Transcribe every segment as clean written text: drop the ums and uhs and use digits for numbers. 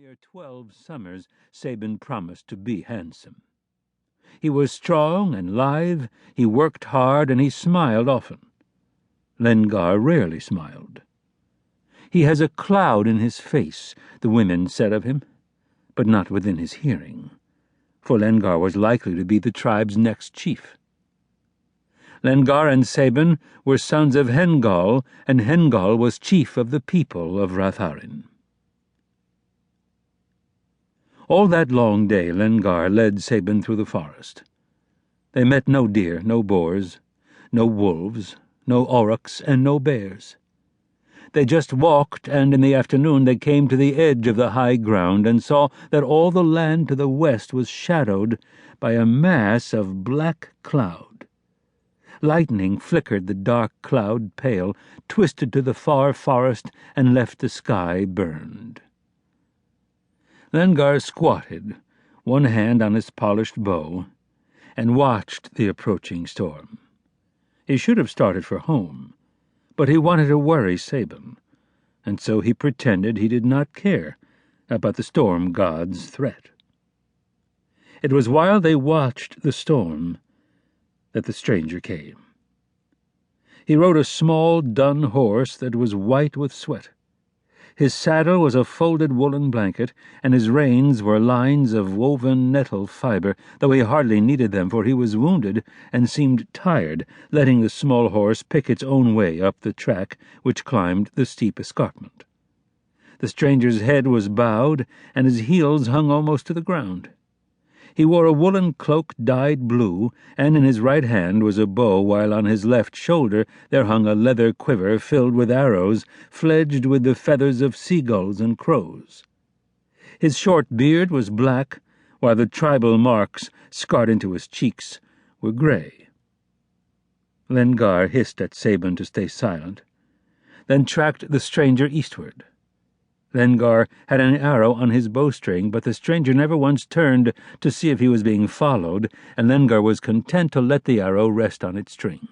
near 12 summers, Saban promised to be handsome. He was strong and lithe, he worked hard, and he smiled often. Lengar rarely smiled. "He has a cloud in his face," the women said of him, but not within his hearing, for Lengar was likely to be the tribe's next chief. Lengar and Saban were sons of Guidall, and Guidall was chief of the people of Ratharryn. All that long day Lengar led Saban through the forest. They met no deer, no boars, no wolves, no aurochs, and no bears. They just walked, and in the afternoon they came to the edge of the high ground and saw that all the land to the west was shadowed by a mass of black cloud. Lightning flickered the dark cloud pale, twisted to the far forest, and left the sky burned. Lengar squatted, one hand on his polished bow, and watched the approaching storm. He should have started for home, but he wanted to worry Saban, and so he pretended he did not care about the storm god's threat. It was while they watched the storm that the stranger came. He rode a small dun horse that was white with sweat. His saddle was a folded woolen blanket, and his reins were lines of woven nettle fiber, though he hardly needed them, for he was wounded and seemed tired, letting the small horse pick its own way up the track which climbed the steep escarpment. The stranger's head was bowed, and his heels hung almost to the ground. He wore a woolen cloak dyed blue, and in his right hand was a bow, while on his left shoulder there hung a leather quiver filled with arrows, fledged with the feathers of seagulls and crows. His short beard was black, while the tribal marks, scarred into his cheeks, were gray. Lengar hissed at Saban to stay silent, then tracked the stranger eastward. Lengar had an arrow on his bowstring, but the stranger never once turned to see if he was being followed, and Lengar was content to let the arrow rest on its string.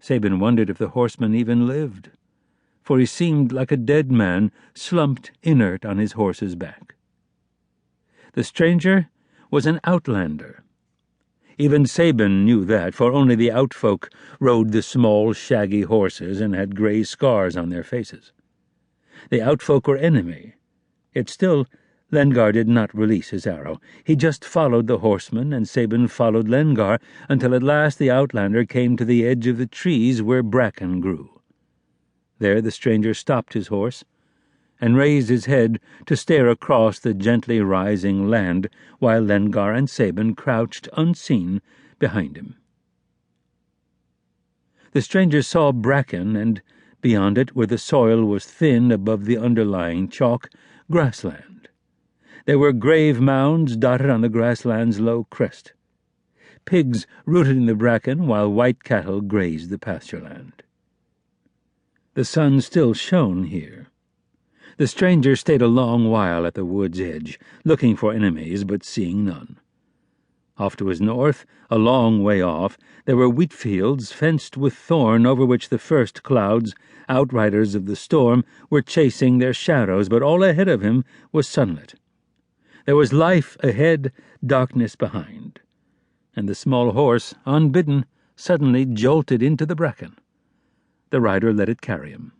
Saban wondered if the horseman even lived, for he seemed like a dead man slumped inert on his horse's back. The stranger was an outlander. Even Saban knew that, for only the outfolk rode the small, shaggy horses and had gray scars on their faces. The outfolk were enemy, yet still Lengar did not release his arrow. He just followed the horseman, and Saban followed Lengar, until at last the outlander came to the edge of the trees where bracken grew. There the stranger stopped his horse, and raised his head to stare across the gently rising land, while Lengar and Saban crouched unseen behind him. The stranger saw bracken, and beyond it, where the soil was thin above the underlying chalk, grassland. There were grave mounds dotted on the grassland's low crest. Pigs rooted in the bracken, while white cattle grazed the pastureland. The sun still shone here. The stranger stayed a long while at the wood's edge, looking for enemies, but seeing none. Off to his north, a long way off, there were wheat fields fenced with thorn, over which the first clouds, outriders of the storm, were chasing their shadows, but all ahead of him was sunlit. There was life ahead, darkness behind, and the small horse, unbidden, suddenly jolted into the bracken. The rider let it carry him.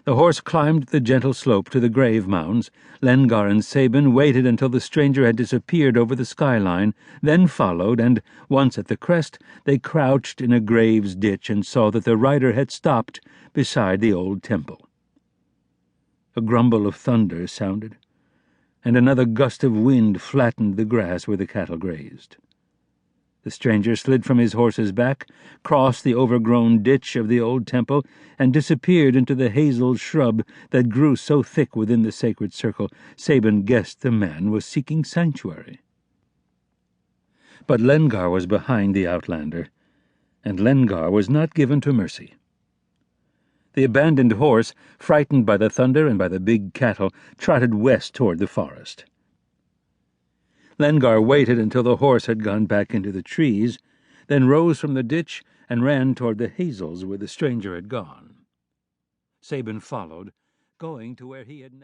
The horse climbed the gentle slope to the grave mounds. Lengar and Saban waited until the stranger had disappeared over the skyline, then followed, and, once at the crest, they crouched in a grave's ditch and saw that the rider had stopped beside the old temple. A grumble of thunder sounded, and another gust of wind flattened the grass where the cattle grazed. The stranger slid from his horse's back, crossed the overgrown ditch of the old temple, and disappeared into the hazel shrub that grew so thick within the sacred circle. Saban guessed the man was seeking sanctuary. But Lengar was behind the outlander, and Lengar was not given to mercy. The abandoned horse, frightened by the thunder and by the big cattle, trotted west toward the forest. Lengar waited until the horse had gone back into the trees, then rose from the ditch and ran toward the hazels where the stranger had gone. Saban followed, going to where he had never